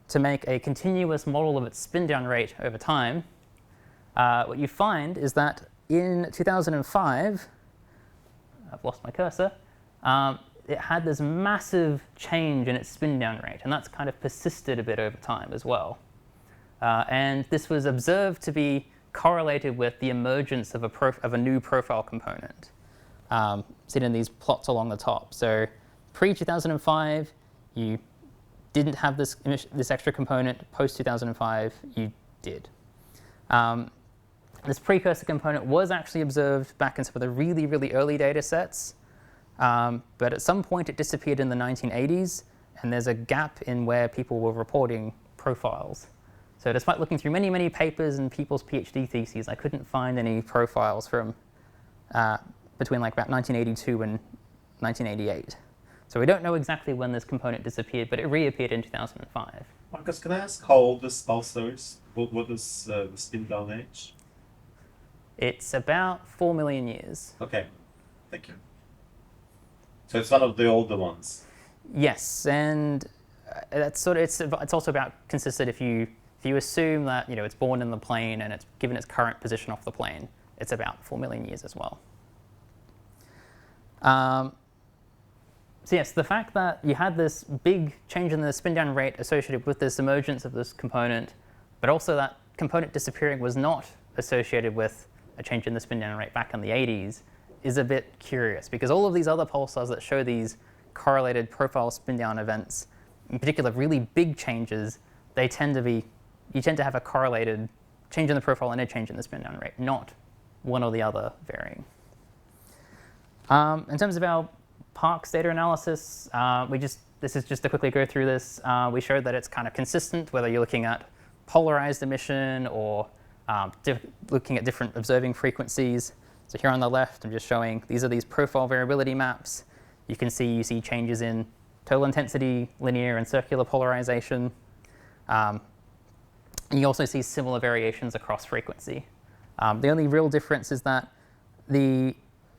to make a continuous model of its spin down rate over time, what you find is that in 2005, I've lost my cursor, it had this massive change in its spin down rate, and that's kind of persisted a bit over time as well. And this was observed to be correlated with the emergence of a new profile component, seen in these plots along the top. So pre-2005, you didn't have this extra component. Post-2005, you did. This precursor component was actually observed back in some of the really, really early data sets. But at some point, it disappeared in the 1980s, and there's a gap in where people were reporting profiles. So despite looking through many, many papers and people's PhD theses, I couldn't find any profiles from between like about 1982 and 1988. So we don't know exactly when this component disappeared, but it reappeared in 2005. Marcus, can I ask how old this pulsar is? What is the spin down age? It's about 4 million years. Okay, thank you. So it's one of the older ones. Yes, and it's also about consistent if you assume that it's born in the plane and it's given its current position off the plane, it's about 4 million years as well. So yes, the fact that you had this big change in the spin down rate associated with this emergence of this component, but also that component disappearing was not associated with a change in the spin down rate back in the 80s, is a bit curious, because all of these other pulsars that show these correlated profile spin down events, in particular really big changes, you tend to have a correlated change in the profile and a change in the spin down rate, not one or the other varying. In terms of our Parkes data analysis, this is just to quickly go through this. We showed that it's kind of consistent whether you're looking at polarized emission or looking at different observing frequencies. So here on the left, I'm just showing these are these profile variability maps. you see changes in total intensity, linear and circular polarization. And you also see similar variations across frequency. The only real difference is that the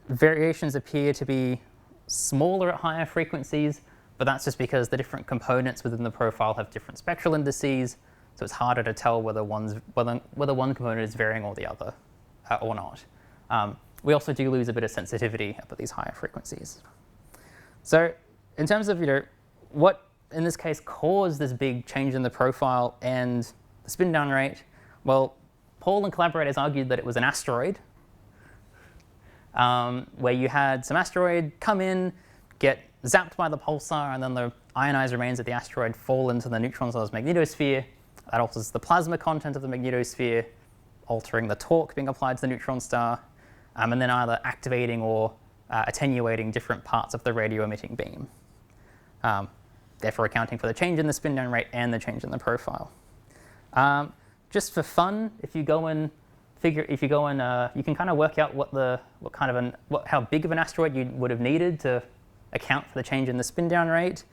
variations appear to be smaller at higher frequencies, but that's just because the different components within the profile have different spectral indices, so it's harder to tell whether one component is varying or the other, or not. We also do lose a bit of sensitivity up at these higher frequencies. So in terms of what in this case caused this big change in the profile and the spin down rate, well, Paul and collaborators argued that it was an asteroid, where you had some asteroid come in, get zapped by the pulsar, and then the ionized remains of the asteroid fall into the neutron star's magnetosphere. That alters the plasma content of the magnetosphere, altering the torque being applied to the neutron star, and then either activating or attenuating different parts of the radio-emitting beam, therefore accounting for the change in the spin-down rate and the change in the profile. Just for fun, if you go and you can kind of work out how big of an asteroid you would have needed to account for the change in the spin-down rate,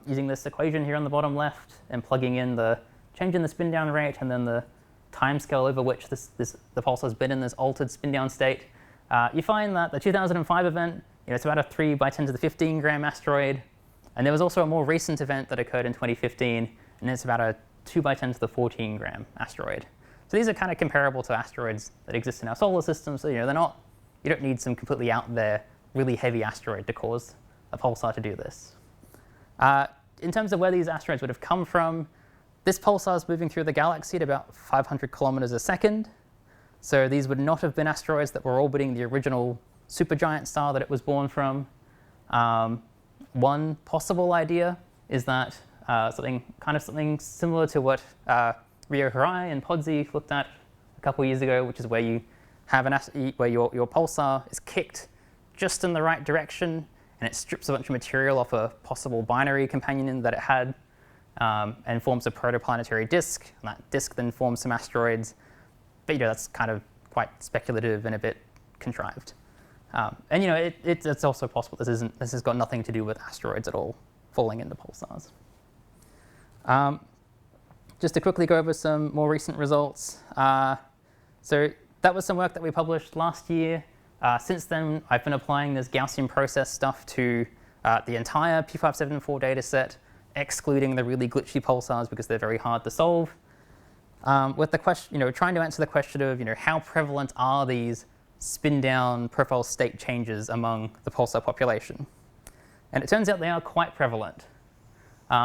using this equation here on the bottom left and plugging in the change in the spin-down rate and then the timescale over which the pulsar has been in this altered spin-down state. You find that the 2005 event, it's about a 3 by 10 to the 15 gram asteroid, and there was also a more recent event that occurred in 2015, and it's about a 2 by 10 to the 14 gram asteroid. So these are kind of comparable to asteroids that exist in our solar system. So they're not. You don't need some completely out there, really heavy asteroid to cause a pulsar to do this. In terms of where these asteroids would have come from, this pulsar is moving through the galaxy at about 500 kilometers a second. So these would not have been asteroids that were orbiting the original supergiant star that it was born from. One possible idea is that something similar to what Rio Harai and Podzi looked at a couple years ago, which is where you have where your pulsar is kicked just in the right direction, and it strips a bunch of material off a possible binary companion that it had, and forms a protoplanetary disk. And that disk then forms some asteroids. But that's kind of quite speculative and a bit contrived. And it's also possible this has got nothing to do with asteroids at all falling into pulsars. Just to quickly go over some more recent results. So that was some work that we published last year. Since then, I've been applying this Gaussian process stuff to the entire P574 data set, excluding the really glitchy pulsars because they're very hard to solve. With the question, trying to answer the question of, how prevalent are these spin-down profile state changes among the pulsar population? And it turns out they are quite prevalent.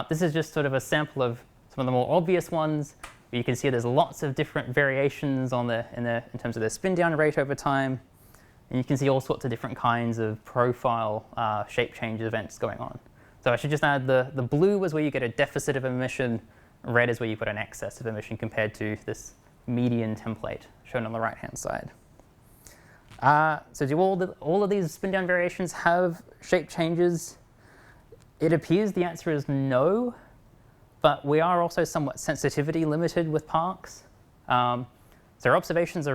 This is just sort of a sample of some of the more obvious ones. You can see there's lots of different variations in terms of their spin-down rate over time. And you can see all sorts of different kinds of profile shape change events going on. So I should just add the blue is where you get a deficit of emission. Red is where you've got an excess of emission compared to this median template shown on the right-hand side. So do all of these spin-down variations have shape changes? It appears the answer is no, but we are also somewhat sensitivity limited with parks. So our observations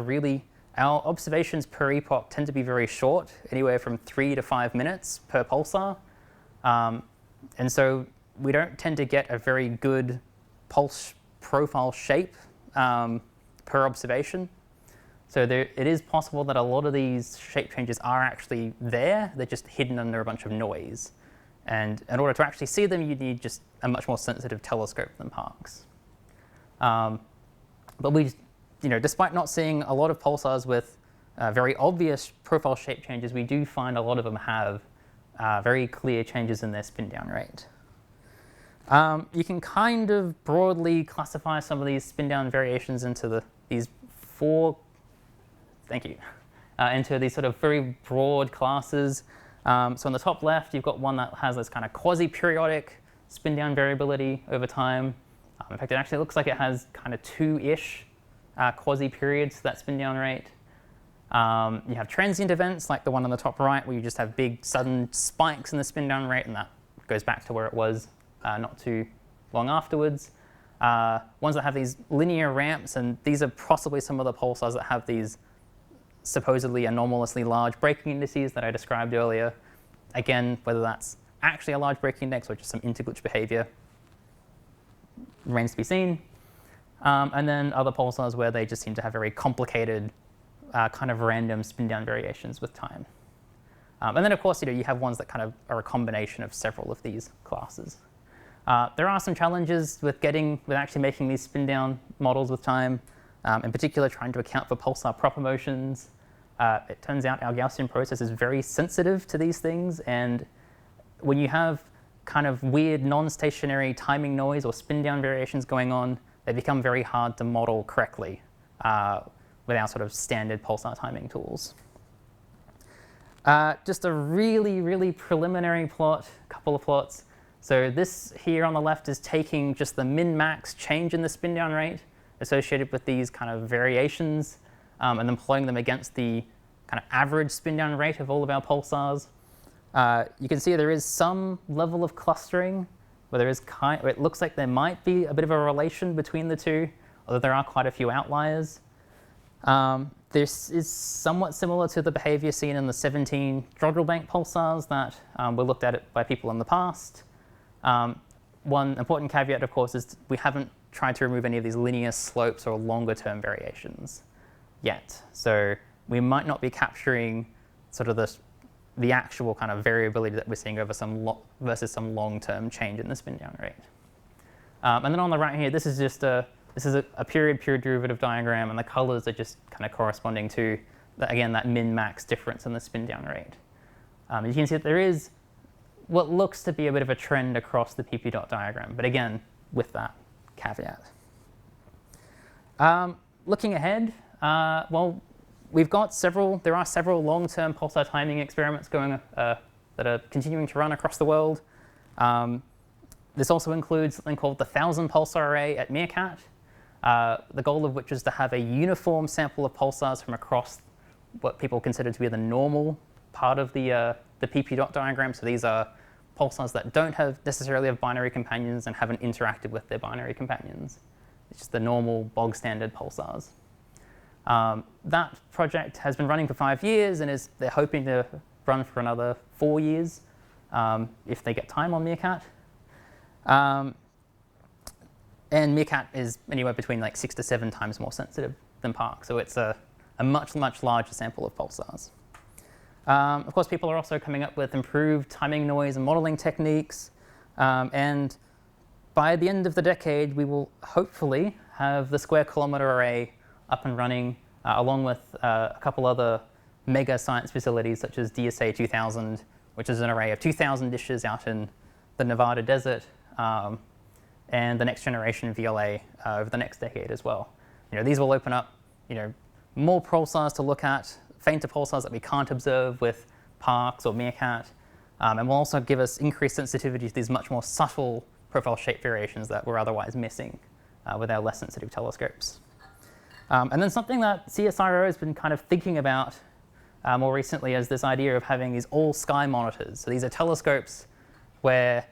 per epoch tend to be very short, anywhere from 3 to 5 minutes per pulsar. And so we don't tend to get a very good pulse profile shape per observation. So it is possible that a lot of these shape changes are actually there. They're just hidden under a bunch of noise. And in order to actually see them, you need just a much more sensitive telescope than Parkes. But we, despite not seeing a lot of pulsars with very obvious profile shape changes, we do find a lot of them have very clear changes in their spin-down rate. You can kind of broadly classify some of these spin-down variations into these four, into these sort of very broad classes. So on the top left, you've got one that has this kind of quasi-periodic spin-down variability over time. In fact, it actually looks like it has kind of 2-ish quasi-periods to that spin-down rate. You have transient events like the one on the top right, where you just have big sudden spikes in the spin-down rate, and that goes back to where it was not too long afterwards. Ones that have these linear ramps, and these are possibly some of the pulsars that have these supposedly anomalously large breaking indices that I described earlier. again, whether that's actually a large breaking index or just some interglitch behavior remains to be seen. And then other pulsars where they just seem to have very complicated kind of random spin down variations with time. And then of course, you have ones that kind of are a combination of several of these classes. There are some challenges with actually making these spin down models with time, in particular trying to account for pulsar proper motions. It turns out our Gaussian process is very sensitive to these things, and when you have kind of weird non-stationary timing noise or spin down variations going on, they become very hard to model correctly with our sort of standard pulsar timing tools. Just a really, really preliminary plot, couple of plots. So this here on the left is taking just the min-max change in the spin down rate associated with these kind of variations, and then plotting them against the kind of average spin down rate of all of our pulsars. You can see there is some level of clustering, where there is it looks like there might be a bit of a relation between the two, although there are quite a few outliers. This is somewhat similar to the behavior seen in the 17 Jodrell bank pulsars that were looked at by people in the past. One important caveat, of course, is we haven't tried to remove any of these linear slopes or longer term variations yet. So we might not be capturing sort of the actual kind of variability that we're seeing over versus some long-term change in the spin down rate. And then on the right here, this is just a pure derivative diagram, and the colors are just kind of corresponding to, again, that min-max difference in the spin down rate. You can see that there is what looks to be a bit of a trend across the pp dot diagram, but again, with that caveat. Looking ahead, well, there are several long-term pulsar timing experiments going that are continuing to run across the world. This also includes something called the 1,000 pulsar array at Meerkat, the goal of which is to have a uniform sample of pulsars from across what people consider to be the normal part of the pp dot diagram. So these are pulsars that don't necessarily have binary companions and haven't interacted with their binary companions. It's just the normal bog standard pulsars. That project has been running for 5 years, and they're hoping to run for another 4 years if they get time on Meerkat. And Meerkat is anywhere between like 6 to 7 times more sensitive than Park, so it's a much, much larger sample of pulsars. Of course, people are also coming up with improved timing noise and modeling techniques, and by the end of the decade, we will hopefully have the square kilometer array up and running, along with a couple other mega science facilities such as DSA 2000, which is an array of 2,000 dishes out in the Nevada desert, and the next generation VLA over the next decade as well. These will open up more pulsars to look at, fainter pulsars that we can't observe with Parkes or Meerkat, and will also give us increased sensitivity to these much more subtle profile shape variations that we're otherwise missing with our less sensitive telescopes. And then something that CSIRO has been kind of thinking about more recently is this idea of having these all-sky monitors. So these are telescopes where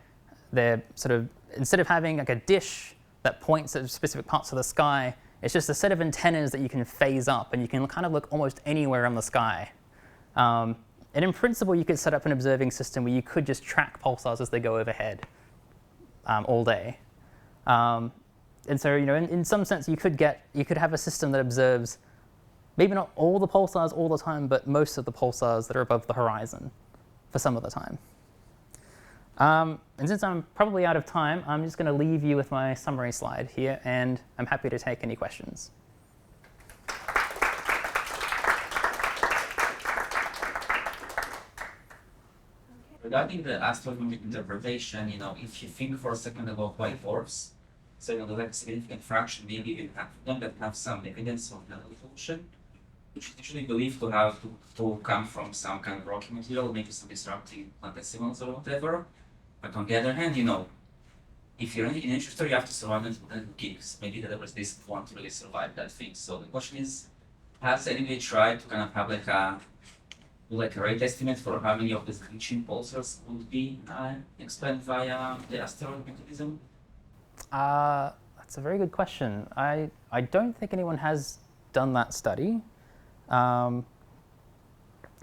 they're sort of, instead of having like a dish that points at specific parts of the sky, it's just a set of antennas that you can phase up, and you can kind of look almost anywhere in the sky. And in principle, you could set up an observing system where you could just track pulsars as they go overhead all day. And so, in some sense, you could have a system that observes maybe not all the pulsars all the time, but most of the pulsars that are above the horizon for some of the time. And since I'm probably out of time, I'm just going to leave you with my summary slide here, and I'm happy to take any questions. Regarding the astronomical interpretation, if you think for a second about white dwarfs, so there's like a significant fraction, maybe even half of them that have some evidence of nodal evolution, which is usually believed to come from some kind of rocky material, maybe some disrupting planetesimals or whatever. But on the other hand, if you're in an interest, you have to surround it with gigs. Maybe the this won't really survive that thing. So the question is, has anybody tried to kind of have like a rate estimate for how many of these glitching pulsars would be explained via the asteroid mechanism? That's a very good question. I don't think anyone has done that study. To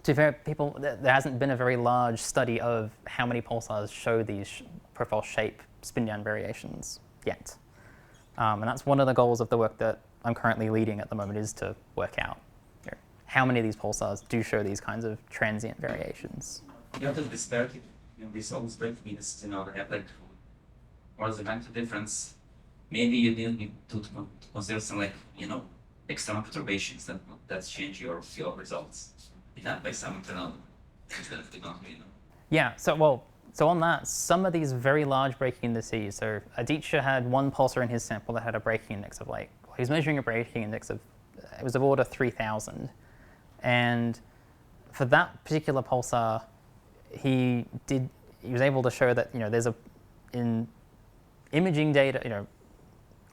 to fair, there hasn't been a very large study of how many pulsars show these profile shape spin down variations yet. And that's one of the goals of the work that I'm currently leading at the moment, is to work out how many of these pulsars do show these kinds of transient variations. You have the disparity in these always break means, they have like, what is the magnitude difference? Maybe you need to consider some external perturbations that change your results. Done by some internal instead of the Yeah, so on that, some of these very large breaking indices, so Aditya had one pulsar in his sample that had a breaking index of he was measuring a breaking index of, it was of order 3,000. And for that particular pulsar, he was able to show that, there's in imaging data,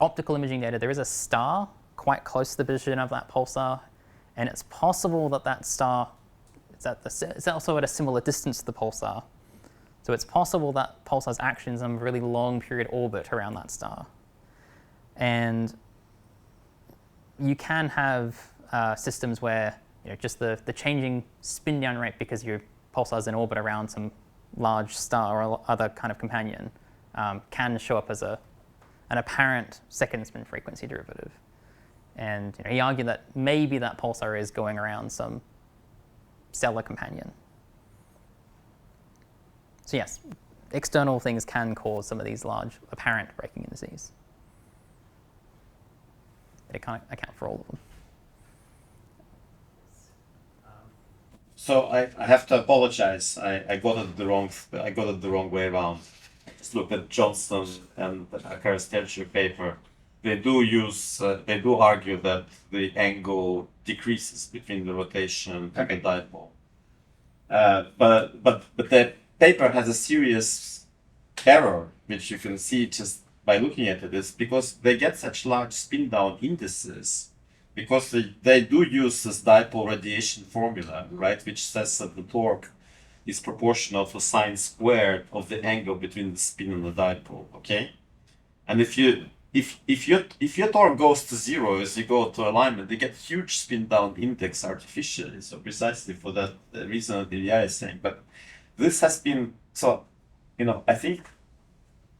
optical imaging data, there is a star quite close to the position of that pulsar, and it's possible that that star is also at a similar distance to the pulsar. So it's possible that pulsar's actually in some really long period orbit around that star. And you can have systems where just the changing spin down rate because your pulsar's in orbit around some large star or other kind of companion can show up as an apparent second spin frequency derivative. And he argued that maybe that pulsar is going around some stellar companion. So yes, external things can cause some of these large apparent breaking indices. They can't account for all of them. So I have to apologize. I got it the wrong way around. Just look at Johnston and Harris tertiary paper. They do argue that the angle decreases between the rotation and the dipole. But the paper has a serious error, which you can see just by looking at it, is because they get such large spin down indices, because they do use this dipole radiation formula, right, which says that the torque is proportional to sine squared of the angle between the spin and the dipole. Okay, and if your torque goes to zero as you go to alignment, they get huge spin down index artificially. So precisely for that reason that the AI is saying. But this has been I think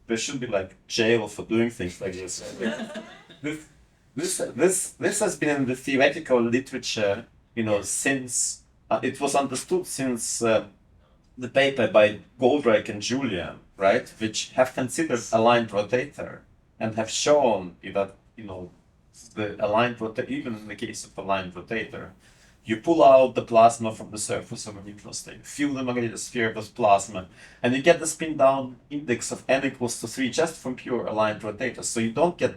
there should be jail for doing things like this. This has been in the theoretical literature, since it was understood since the paper by Goldrake and Julian, right, which have considered aligned rotator and have shown that the aligned rotator, even in the case of aligned rotator, you pull out the plasma from the surface of a neutron state, fill the magnetosphere with plasma, and you get the spin down index of n equals to 3 just from pure aligned rotator. So you don't get,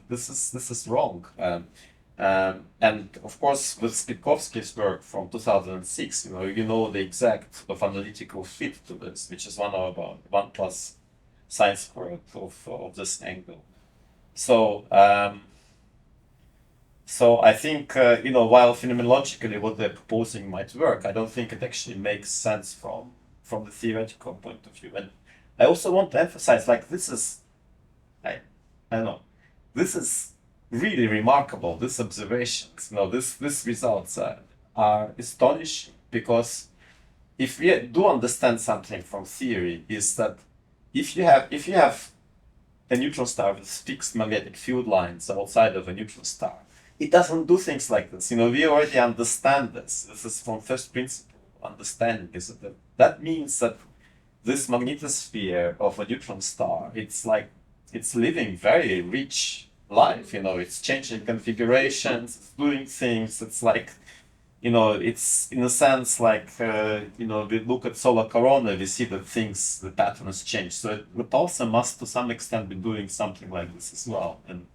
this is wrong. And of course, with Spitkovsky's work from 2006, the exact of analytical fit to this, which is 1 plus sine squared of this angle. So I think, while phenomenologically what they're proposing might work, I don't think it actually makes sense from the theoretical point of view. And I also want to emphasize, this is, I don't know, this is really remarkable, these observations. These results are astonishing, because if we do understand something from theory, is that if you have a neutron star with fixed magnetic field lines outside of a neutron star, it doesn't do things like this. We already understand this. This is from first principle understanding. Is that means that this magnetosphere of a neutron star, it's living very rich life. It's changing configurations, it's doing things. It's it's in a sense we look at solar corona, we see that the patterns change. So the pulsar must to some extent be doing something like this as well. And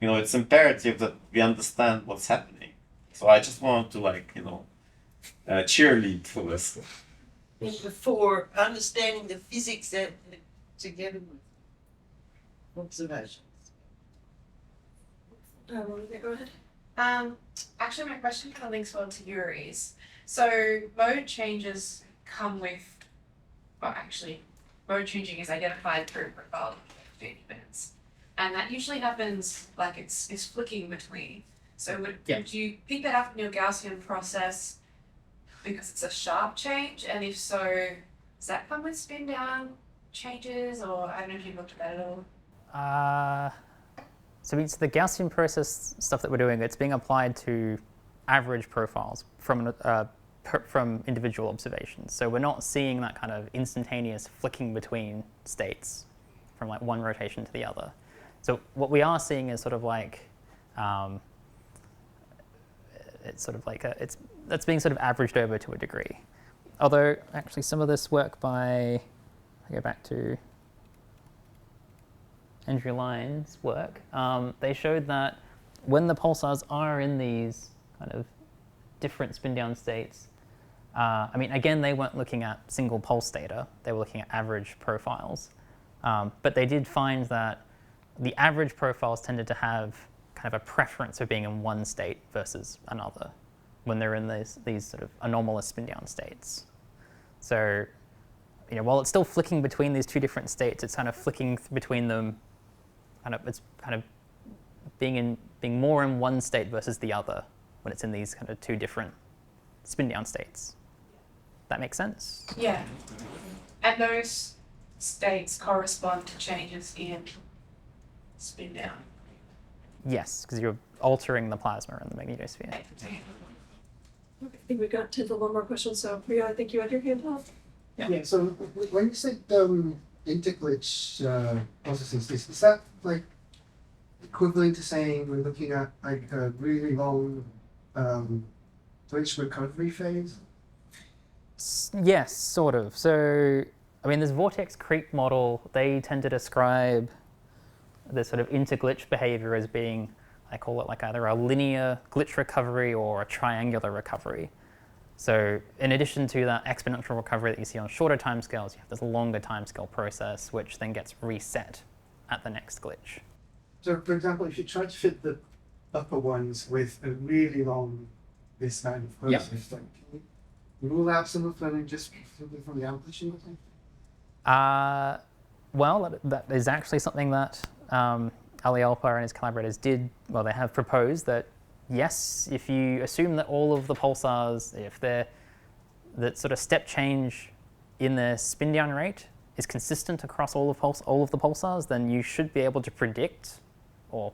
it's imperative that we understand what's happening. So I just want to cheerlead for this. For understanding the physics that together with observations. Go ahead. Actually, my question kind of links well to Yuri's. So mode changes come with, mode changing is identified through profile bands. And that usually happens it's flicking between. So would you pick that up in your Gaussian process? because it's a sharp change? And if so, does that come with spin down changes, or I don't know if you've looked at that at all? So it's the Gaussian process stuff that we're doing. It's being applied to average profiles from individual observations. So we're not seeing that kind of instantaneous flicking between states from like one rotation to the other. So what we are seeing is sort of like it's sort of like that's being sort of averaged over to a degree. Although actually some of this work by, I go back to Andrew Lyon's work, they showed that when the pulsars are in these kind of different spin down states, I mean, again, they weren't looking at single pulse data, they were looking at average profiles. But they did find that the average profiles tended to have kind of a preference for being in one state versus another when they're in these sort of anomalous spin down states. So, you know, while it's still flicking between these two different states, it's kind of flicking between them. It's kind of being more in one state versus the other when it's in these kind of two different spin down states. That makes sense? Yeah. And those states correspond to changes in spin down. Yes, because you're altering the plasma in the magnetosphere. Okay, I think we've got time for one more question. So, Priya, I think you had your hand up. Yeah. So when you said interglitch processes, is that like equivalent to saying we're looking at like a really long glitch recovery phase? Yes, sort of. So, I mean, this vortex creep model, they tend to describe this sort of interglitch behavior as being, I call it like either a linear glitch recovery or a triangular recovery. So in addition to that exponential recovery that you see on shorter timescales, you have this longer timescale process, which then gets reset at the next glitch. So, for example, if you try to fit the upper ones with a really long this kind of process, like, can you rule out some of them and just simply from the amplitude, I think? Well, that is actually something that Ali Alper and his collaborators did. Well, they have proposed that yes, if you assume that all of the pulsars, if they're that sort of step change in their spin down rate is consistent across all of the pulsars, then you should be able to predict, or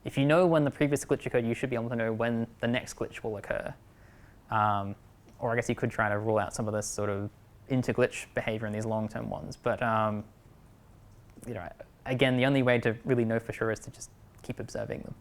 if you know when the previous glitch occurred, you should be able to know when the next glitch will occur. Or I guess you could try to rule out some of this sort of interglitch behavior in these long-term ones. But you know, again, the only way to really know for sure is to just keep observing them.